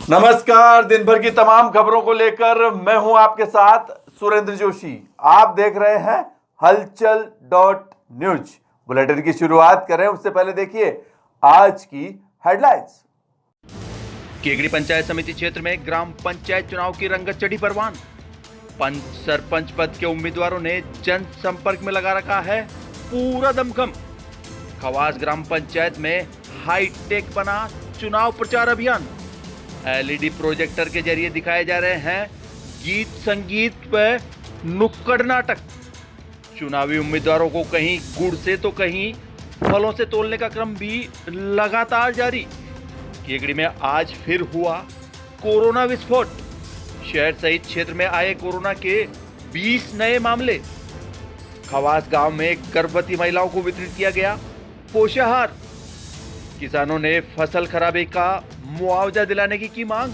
नमस्कार। दिन भर की तमाम खबरों को लेकर मैं हूं आपके साथ सुरेंद्र जोशी। आप देख रहे हैं हलचल डॉट न्यूज। बुलेटिन की शुरुआत करें उससे पहले देखिए आज की हेडलाइंस। केकड़ी पंचायत समिति क्षेत्र में ग्राम पंचायत चुनाव की रंगत चढ़ी परवान। सरपंच पद के उम्मीदवारों ने जनसंपर्क में लगा रखा है पूरा दमखम। खवास ग्राम पंचायत में हाईटेक बना चुनाव प्रचार अभियान। एलईडी प्रोजेक्टर के जरिए दिखाए जा रहे हैं गीत संगीत व नुक्कड़ नाटक। चुनावी उम्मीदवारों को कहीं गुड़ से तो कहीं फलों से तोलने का क्रम भी लगातार जारी। केकड़ी में आज फिर हुआ कोरोना विस्फोट। शहर सहित क्षेत्र में आए कोरोना के 20 नए मामले। खवास गांव में गर्भवती महिलाओं को वितरित किया गया पोषाहार। किसानों ने फसल खराबे का मुआवजा दिलाने की मांग।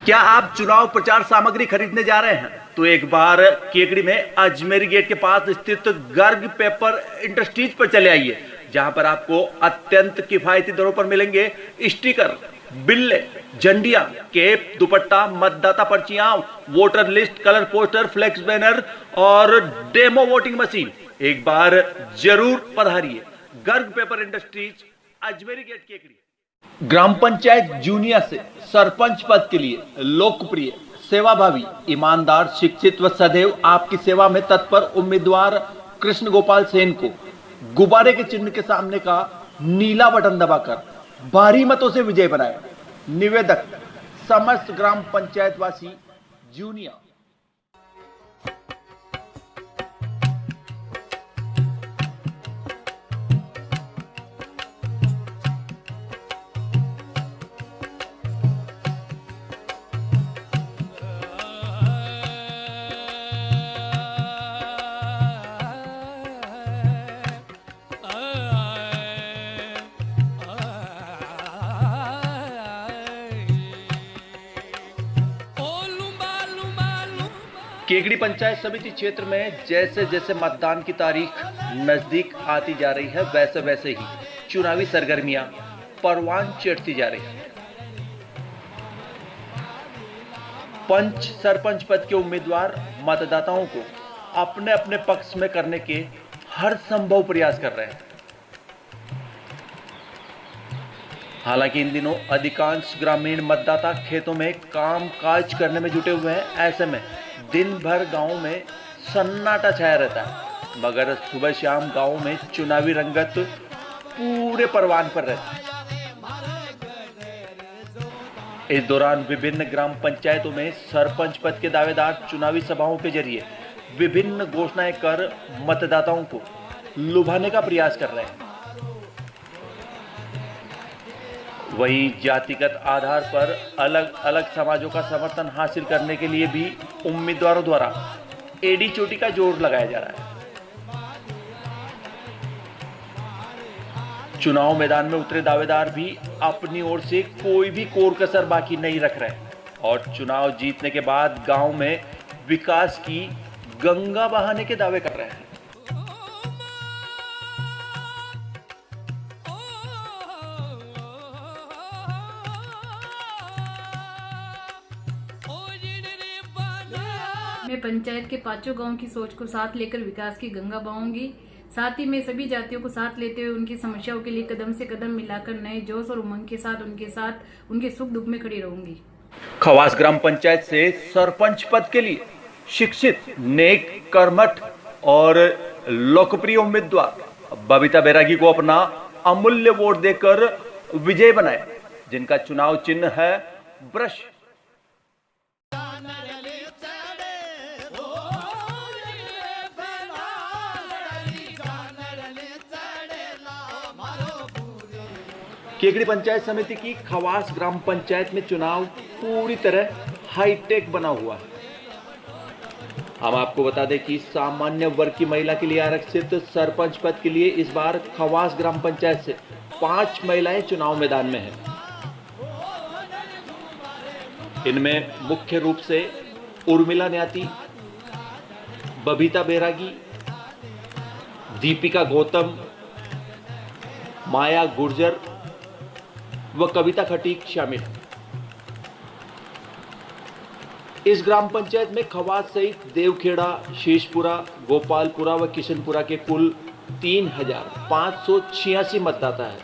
क्या आप चुनाव प्रचार सामग्री खरीदने जा रहे हैं तो एक बार केकड़ी में अजमेरी गेट के पास स्थित गर्ग पेपर इंडस्ट्रीज पर चले आइए, जहां पर आपको अत्यंत किफायती दरों पर मिलेंगे स्टिकर, बिल्ले, झंडियां, केप, दुपट्टा, मतदाता पर्चियां, voter list, colour poster, flex banner और डेमो वोटिंग मशीन। एक बार जरूर पधारिए Garg paper industries, Ajmeri gate, Kekri. ग्राम पंचायत जूनिया से सरपंच पद के लिए लोकप्रिय, सेवाभावी, ईमानदार, शिक्षित व सदैव आपकी सेवा में तत्पर उम्मीदवार कृष्ण गोपाल सेन को गुब्बारे के चिन्ह के सामने का नीला बटन दबाकर भारी मतों से विजय बनाए। निवेदक समस्त ग्राम पंचायत वासी जूनिया। केकड़ी पंचायत समिति क्षेत्र में जैसे जैसे मतदान की तारीख नजदीक आती जा रही है वैसे वैसे ही चुनावी सरगर्मियां परवान चढ़ती जा रही है। पंच सरपंच पद के उम्मीदवार मतदाताओं को अपने अपने पक्ष में करने के हर संभव प्रयास कर रहे हैं। हालांकि इन दिनों अधिकांश ग्रामीण मतदाता खेतों में काम काज करने में जुटे हुए हैं। ऐसे में दिन भर गांव में सन्नाटा छाया रहता है, मगर सुबह शाम गांव में चुनावी रंगत पूरे परवान पर रहती है। इस दौरान विभिन्न ग्राम पंचायतों में सरपंच पद के दावेदार चुनावी सभाओं के जरिए विभिन्न घोषणाएं कर मतदाताओं को लुभाने का प्रयास कर रहे हैं। वहीं जातिगत आधार पर अलग अलग समाजों का समर्थन हासिल करने के लिए भी उम्मीदवारों द्वारा एडी चोटी का जोर लगाया जा रहा है। चुनाव मैदान में उतरे दावेदार भी अपनी ओर से कोई भी कोर कसर बाकी नहीं रख रहे और चुनाव जीतने के बाद गांव में विकास की गंगा बहाने के दावे कर रहे हैं। मैं पंचायत के पांचों गांव की सोच को साथ लेकर विकास की गंगा बहाऊंगी। साथ ही मैं सभी जातियों को साथ लेते हुए उनकी समस्याओं के लिए कदम से कदम मिलाकर नए जोश और उमंग के साथ उनके सुख दुख में खड़ी रहूंगी। खवास ग्राम पंचायत से सरपंच पद के लिए शिक्षित, नेक, कर्मठ और लोकप्रिय उम्मीदवार बबीता बैरागी को अपना अमूल्य वोट देकर विजय बनाए, जिनका चुनाव चिन्ह है ब्रश। केकड़ी पंचायत समिति की खवास ग्राम पंचायत में चुनाव पूरी तरह हाईटेक बना हुआ है। हम आपको बता दें कि सामान्य वर्ग की महिला के लिए आरक्षित सरपंच पद के लिए इस बार खवास ग्राम पंचायत से 5 महिलाएं चुनाव मैदान में हैं। इनमें मुख्य रूप से उर्मिला न्याती, बबीता बैरागी, दीपिका गौतम, माया गुर्जर व कविता खटीक शामिल हैं। इस ग्राम पंचायत में खवास सहित देवखेड़ा, शेषपुरा, गोपालपुरा व किशनपुरा के कुल 3,586 मतदाता है,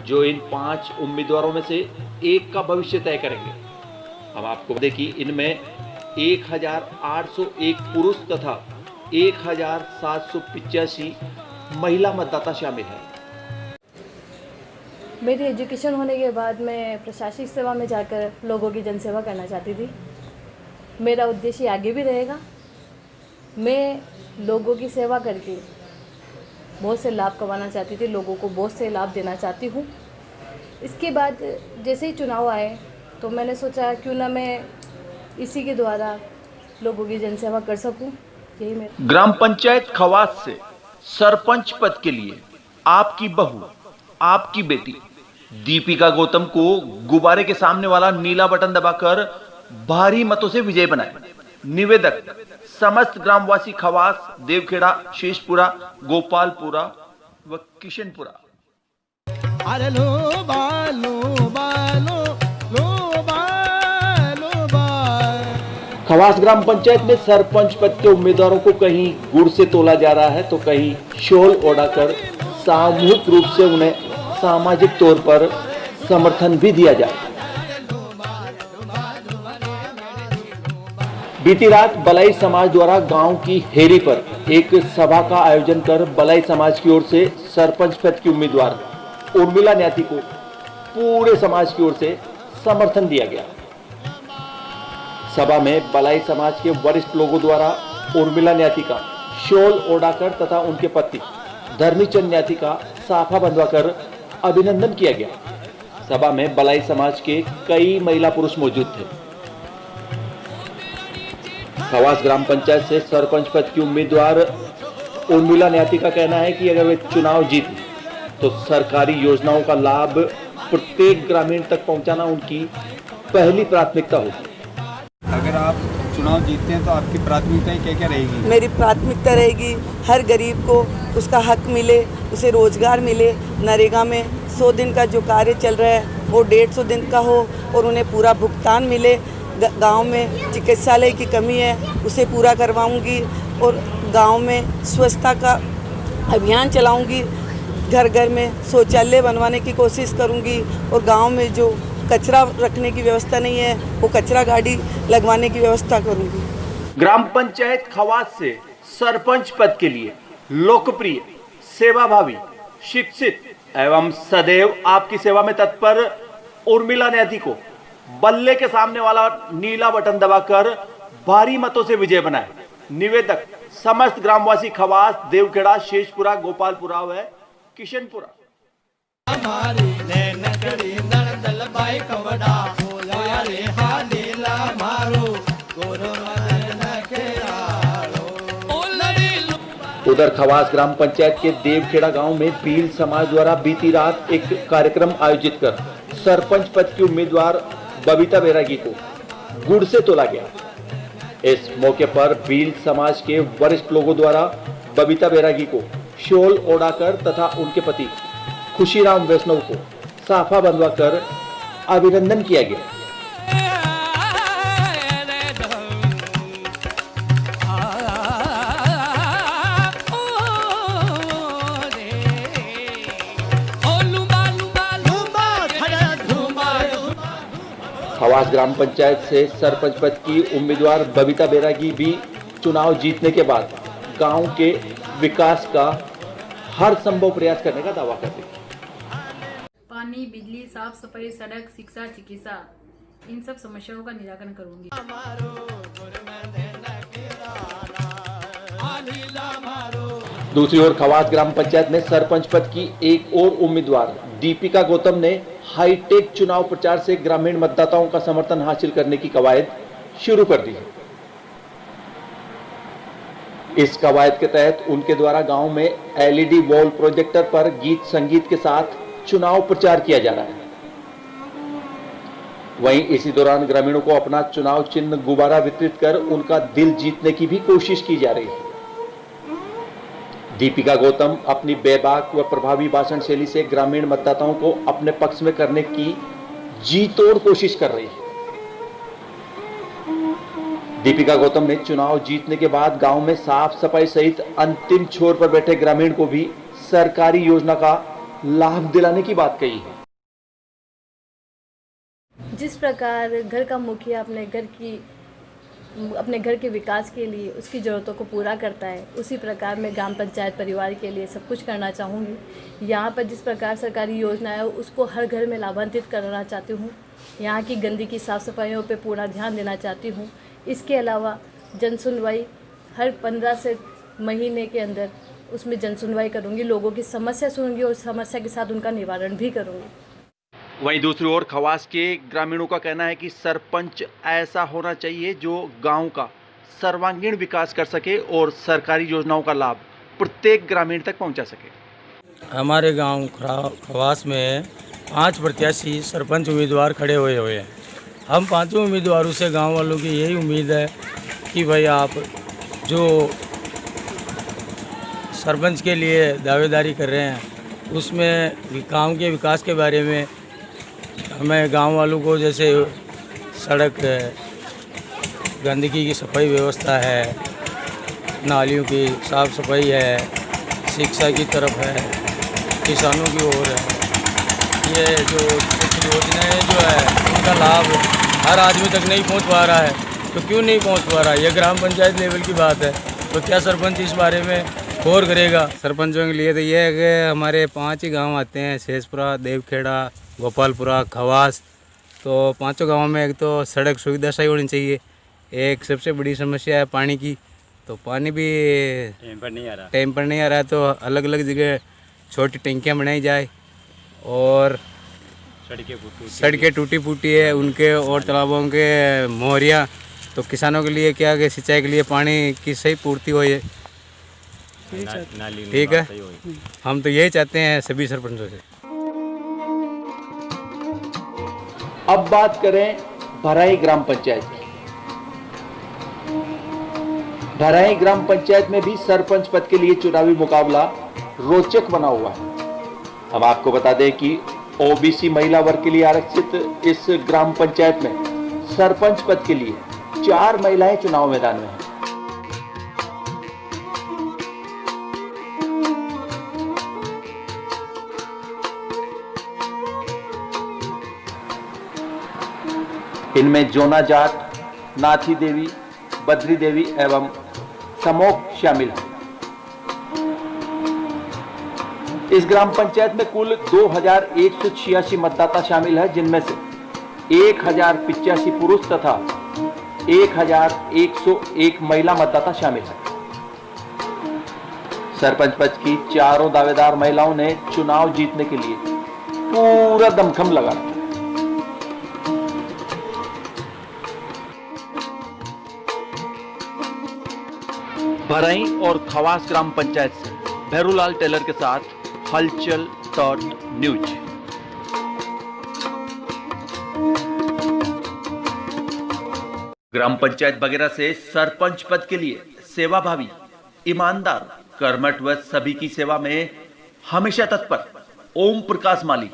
जो इन 5 उम्मीदवारों में से एक का भविष्य तय करेंगे। हम आपको बता दें कि इनमें 1,801 पुरुष तथा 1,785 महिला मतदाता शामिल है। मेरी एजुकेशन होने के बाद मैं प्रशासनिक सेवा में जाकर लोगों की जनसेवा करना चाहती थी। मेरा उद्देश्य आगे भी रहेगा। मैं लोगों की सेवा करके बहुत से लाभ कमाना चाहती थी, लोगों को बहुत से लाभ देना चाहती हूँ। इसके बाद जैसे ही चुनाव आए तो मैंने सोचा क्यों ना मैं इसी के द्वारा लोगों की जनसेवा कर सकूँ। यही मेरा। ग्राम पंचायत खवास से सरपंच पद के लिए आपकी बहू, आपकी बेटी दीपिका गौतम को गुब्बारे के सामने वाला नीला बटन दबाकर भारी मतों से विजय बनाए। निवेदक समस्त ग्रामवासी खवास, देवखेड़ा, शेषपुरा, गोपालपुरा व किशनपुरा। अरे लो बालो बालो लो बालो बाल। खवास ग्राम पंचायत में सरपंच पद के उम्मीदवारों को कहीं गुड़ से तोला जा रहा है तो कहीं शॉल ओढ़ाकर सामूहिक रूप से उन्हें सामाजिक तौर पर समर्थन भी दिया जाए। बीती रात बलाई समाज द्वारा गांव की हेरी पर एक सभा का आयोजन कर बलाई समाज की ओर से सरपंच पद की उम्मीदवार उर्मिला न्याती को पूरे समाज की ओर से समर्थन दिया गया। सभा में बलाई समाज के वरिष्ठ लोगों द्वारा उर्मिला न्याती का शॉल ओढ़ाकर तथा उनके पति धर्मीचंद न्याती का साफा बंधवाकर अभिनंदन किया गया। सभा में बलाई समाज के कई महिला पुरुष मौजूद थे। खवास ग्राम पंचायत से सरपंच पद की उम्मीदवार उर्मिला न्याती का कहना है कि अगर वे चुनाव जीते तो सरकारी योजनाओं का लाभ प्रत्येक ग्रामीण तक पहुंचाना उनकी पहली प्राथमिकता होगी। अगर आप चुनाव जीतते हैं तो आपकी प्राथमिकताएं क्या क्या रहेगी? मेरी प्राथमिकता रहेगी हर गरीब को उसका हक मिले, उसे रोजगार मिले। नरेगा में 100 दिन का जो कार्य चल रहा है वो 150 दिन का हो और उन्हें पूरा भुगतान मिले। गांव में चिकित्सालय की कमी है उसे पूरा करवाऊंगी और गांव में स्वच्छता का अभियान चलाऊंगी। घर घर में शौचालय बनवाने की कोशिश करूंगी और गांव में जो कचरा रखने की व्यवस्था नहीं है वो कचरा गाड़ी लगवाने की व्यवस्था करूंगी। ग्राम पंचायत खवास से सरपंच पद के लिए लोकप्रिय, सेवाभावी, शिक्षित एवं सदैव आपकी सेवा में तत्पर उर्मिला न्याती को बल्ले के सामने वाला नीला बटन दबाकर भारी मतों से विजय बनाए। निवेदक समस्त ग्रामवासी खवास, देवखेड़ा, शेषपुरा, गोपालपुरा व किशनपुरा। उधर खवास ग्राम पंचायत के देवखेड़ा गांव में भील समाज द्वारा बीती रात एक कार्यक्रम आयोजित कर सरपंच पद की उम्मीदवार बबीता बैरागी को गुड़ से तोला गया। इस मौके पर भील समाज के वरिष्ठ लोगों द्वारा बबीता बैरागी को शॉल ओढ़ाकर तथा उनके पति खुशीराम वैष्णव को साफा बंधवाकर अभिनंदन किया गया। खवास ग्राम पंचायत से सरपंच पद की उम्मीदवार बबीता बैरागी भी चुनाव जीतने के बाद गांव के विकास का हर संभव प्रयास करने का दावा करती है। पानी, बिजली, साफ सफाई, सड़क, शिक्षा, चिकित्सा, इन सब समस्याओं का निराकरण करूंगी। दूसरी ओर खवास ग्राम पंचायत में सरपंच पद की एक और उम्मीदवार दीपिका गौतम ने हाईटेक चुनाव प्रचार से ग्रामीण मतदाताओं का समर्थन हासिल करने की कवायद शुरू कर दी है। इस कवायद के तहत उनके द्वारा गांव में एलईडी वॉल प्रोजेक्टर पर गीत संगीत के साथ चुनाव प्रचार किया जा रहा है। वहीं इसी दौरान ग्रामीणों को अपना चुनाव चिन्ह गुब्बारा वितरित कर उनका दिल जीतने की भी कोशिश की जा रही है। दीपिका गौतम अपनी बेबाक व प्रभावी भाषण शैली से ग्रामीण मतदाताओं को अपने पक्ष में करने की जी तोड़ कोशिश कर रही है। दीपिका गौतम ने चुनाव जीतने के बाद गांव में साफ सफाई सहित अंतिम छोर पर बैठे ग्रामीण को भी सरकारी योजना का लाभ दिलाने की बात कही है। जिस प्रकार घर का मुखिया अपने घर के विकास के लिए उसकी ज़रूरतों को पूरा करता है, उसी प्रकार मैं ग्राम पंचायत परिवार के लिए सब कुछ करना चाहूँगी। यहाँ पर जिस प्रकार सरकारी योजना है उसको हर घर में लाभान्वित करना चाहती हूँ। यहाँ की गंदगी साफ़ सफाइयों पे पूरा ध्यान देना चाहती हूँ। इसके अलावा जन सुनवाई हर 15 से महीने के अंदर उसमें जन सुनवाई करूँगी, लोगों की समस्या सुनूंगी और समस्या के साथ उनका निवारण भी करूँगी। वहीं दूसरी ओर खवास के ग्रामीणों का कहना है कि सरपंच ऐसा होना चाहिए जो गांव का सर्वांगीण विकास कर सके और सरकारी योजनाओं का लाभ प्रत्येक ग्रामीण तक पहुंचा सके। हमारे गांव खवास में 5 प्रत्याशी सरपंच उम्मीदवार खड़े हुए हैं। हम 5 उम्मीदवारों से गांव वालों की यही उम्मीद है कि भाई आप जो सरपंच के लिए दावेदारी कर रहे हैं उसमें गांव के विकास के बारे में हमें गांव वालों को जैसे सड़क है, गंदगी की सफाई व्यवस्था है, नालियों की साफ़ सफाई है, शिक्षा की तरफ है, किसानों की ओर है। ये जो कुछ योजनाएं जो है उनका लाभ हर आदमी तक नहीं पहुंच पा रहा है। तो क्यों नहीं पहुंच पा रहा है? ये ग्राम पंचायत लेवल की बात है। तो क्या सरपंच इस बारे में गौर करेगा? सरपंचों के लिए तो ये है कि हमारे 5 ही गांव आते हैं, शेषपुरा, देवखेड़ा, गोपालपुरा, खवास। तो 5 गांवों में एक तो सड़क सुविधा सही होनी चाहिए। एक सबसे बड़ी समस्या है पानी की। तो पानी भी टाइम पर नहीं आ रहा है। तो अलग अलग जगह छोटी टंकियां बनाई जाए और सड़कें टूटी फूटी है उनके और तालाबों के मोहरियाँ। तो किसानों के लिए क्या कि सिंचाई के लिए पानी की सही पूर्ति हो। ठीक है, हम तो यही चाहते हैं सभी सरपंचों से। अब बात करें भराई ग्राम पंचायत की। भराई ग्राम पंचायत में भी सरपंच पद के लिए चुनावी मुकाबला रोचक बना हुआ है। हम आपको बता दें कि ओबीसी महिला वर्ग के लिए आरक्षित इस ग्राम पंचायत में सरपंच पद के लिए 4 महिलाएं चुनाव मैदान में हैं। इनमें जोना जाट, नाथी देवी, बद्री देवी एवं समोक शामिल हैं। इस ग्राम पंचायत में कुल 2186 मतदाता शामिल है, जिनमें से 1085 पुरुष तथा 1101 महिला मतदाता शामिल है। सरपंच पद की चारों दावेदार महिलाओं ने चुनाव जीतने के लिए पूरा दमखम लगा रखा। भराई और खवास ग्राम पंचायत से भैरूलाल टेलर के साथ हलचल.न्यूज। ग्राम पंचायत बगेरा से सरपंच पद के लिए सेवाभावी, ईमानदार, कर्मठ व सभी की सेवा में हमेशा तत्पर ओम प्रकाश माली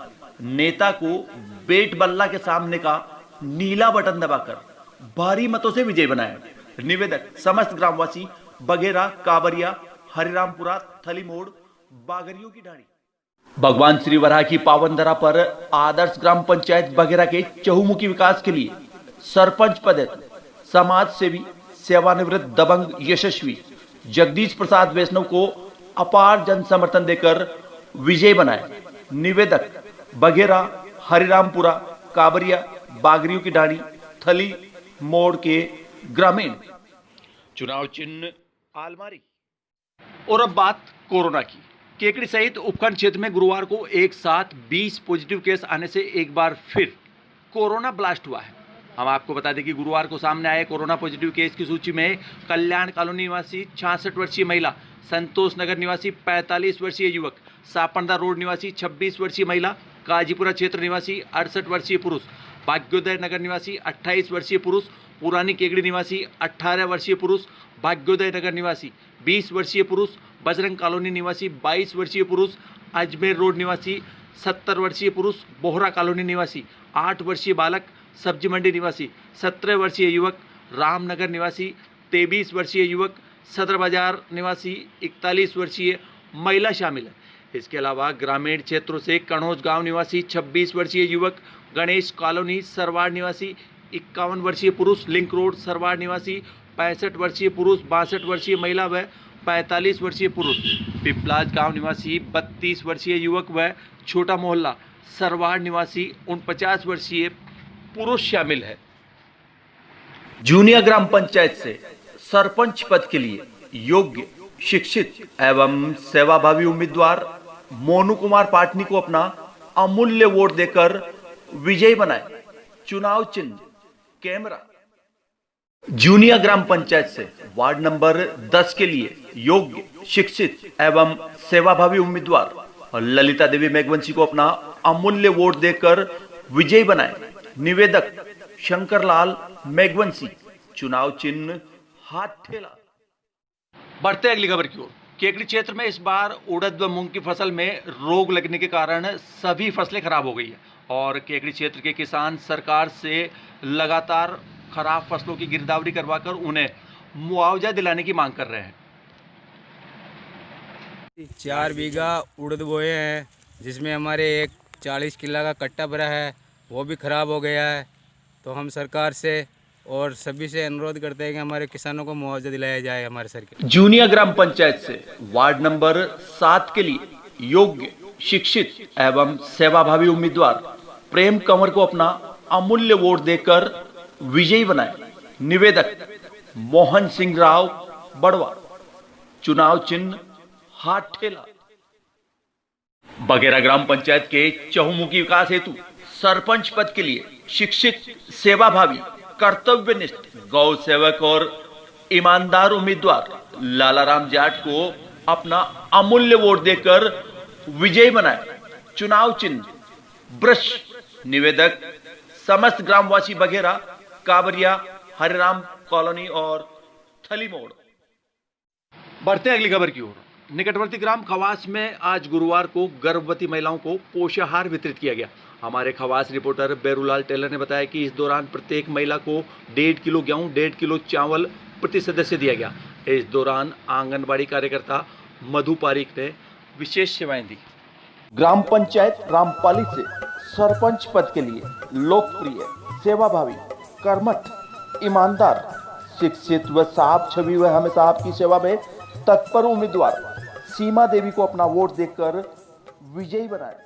नेता को बेट बल्ला के सामने का नीला बटन दबाकर भारी मतों से विजय बनाया। निवेदक समस्त ग्रामवासी बगेरा, काबरिया, हरिरामपुरा, थली मोड़, बागरियों की ढाणी। भगवान श्री वराह की पावन धरा पर आदर्श ग्राम पंचायत बगेरा के चहुमुखी विकास के लिए सरपंच पद समाज सेवी, सेवानिवृत्त दबंग यशस्वी जगदीश प्रसाद वैष्णव को अपार जन समर्थन देकर विजय बनाया। निवेदक बगेरा, हरिरामपुरा, काबरिया, बागरियों की ढाणी, थली मोड़ के ग्रामीण। चुनाव चिन्ह आलमारी। और अब बात कोरोना की। केकड़ी सहित उपखंड क्षेत्र में गुरुवार को एक साथ 20 पॉजिटिव केस आने से एक बार फिर कोरोना ब्लास्ट हुआ है। हम आपको बता दें कि गुरुवार को सामने आए कोरोना पॉजिटिव केस की सूची में कल्याण कॉलोनी निवासी 66 वर्षीय महिला, संतोष नगर निवासी 45 वर्षीय युवक, सापंडा रोड निवासी 26 वर्षीय महिला, काजीपुरा क्षेत्र निवासी 68 वर्षीय पुरुष, भाग्योदय नगर निवासी 28 वर्षीय पुरुष, पुरानी केकड़ी निवासी 18 वर्षीय पुरुष, भाग्योदय नगर निवासी 20 वर्षीय पुरुष, बजरंग कॉलोनी निवासी 22 वर्षीय पुरुष, अजमेर रोड निवासी 70 वर्षीय पुरुष, बोहरा कॉलोनी निवासी 8 वर्षीय बालक, सब्जी मंडी निवासी 17 वर्षीय युवक, रामनगर निवासी 23 वर्षीय युवक, सदर बाजार निवासी 41 वर्षीय महिला शामिल है। इसके अलावा ग्रामीण क्षेत्रों से कणौज गांव निवासी 26 वर्षीय युवक, गणेश कॉलोनी सरवाड़ निवासी 51 वर्षीय पुरुष, लिंक रोड सरवाड़ निवासी 65 वर्षीय पुरुष, 62 वर्षीय महिला व 45 वर्षीय पुरुष, पिपलाज गांव निवासी 32 वर्षीय युवक व छोटा मोहल्ला सरवाड़ निवासी 49 वर्षीय पुरुष शामिल है। जूनियर ग्राम पंचायत से सरपंच पद के लिए योग्य, शिक्षित एवं सेवाभावी उम्मीदवार मोनू कुमार पाटनी को अपना अमूल्य वोट देकर विजयी बनाए। चुनाव चिन्ह कैमरा। जूनियर ग्राम पंचायत से वार्ड नंबर 10 के लिए योग्य, शिक्षित एवं सेवाभावी उम्मीदवार ललिता देवी मेघवंशी को अपना अमूल्य वोट देकर विजयी बनाए। निवेदक शंकरलाल मेघवंशी। चुनाव चिन्ह हाथ ठेला। बढ़ते अगली खबर की ओर। केकड़ी क्षेत्र में इस बार उड़द व मूंग की फसल में रोग लगने के कारण सभी फसलें खराब हो गई है और केकड़ी क्षेत्र के किसान सरकार से लगातार खराब फसलों की गिरदावरी करवाकर उन्हें मुआवजा दिलाने की मांग कर रहे हैं। 4 बीघा उड़द बोए हैं, जिसमें हमारे एक 40 किलो का कट्टा भरा है, वो भी खराब हो गया है। तो हम सरकार से और सभी से अनुरोध करते हैं कि हमारे किसानों को मुआवजा दिलाया जाए हमारे सरकार। जूनियर ग्राम पंचायत से वार्ड नंबर 7 के लिए योग्य, शिक्षित एवं सेवाभावी उम्मीदवार प्रेम कंवर को अपना अमूल्य वोट देकर विजयी बनाए। निवेदक मोहन सिंह राव बड़वा। चुनाव चिन्ह हाथ ठेला। बघेरा ग्राम पंचायत के चहुमुखी विकास हेतु सरपंच पद के लिए शिक्षित, सेवाभावी, कर्तव्यनिष्ठ, गौ सेवक और ईमानदार उम्मीदवार लालाराम जाट को अपना अमूल्य वोट देकर विजयी बनाए। चुनाव चिन्ह वृक्ष। निवेदक समस्त ग्रामवासी बघेरा, काबरिया, हरिराम कॉलोनी और थली मोड़। बढ़ते हैं अगली खबर की ओर। निकटवर्ती ग्राम खवास में आज गुरुवार को गर्भवती महिलाओं को पोषाहार वितरित किया गया। हमारे खवास रिपोर्टर बेरूलाल टेलर ने बताया कि इस दौरान प्रत्येक महिला को 1.5 किलो गेहूं, 1.5 किलो चावल प्रति सदस्य दिया गया। इस दौरान आंगनबाड़ी कार्यकर्ता मधु पारीक ने विशेष सेवाएं दी। ग्राम पंचायत रामपाली से सरपंच पद के लिए लोकप्रिय, सेवाभावी, कर्मठ, ईमानदार, शिक्षित व साफ छवि व हमेशा आपकी सेवा में तत्पर उम्मीदवार सीमा देवी को अपना वोट देकर विजयी बनाए।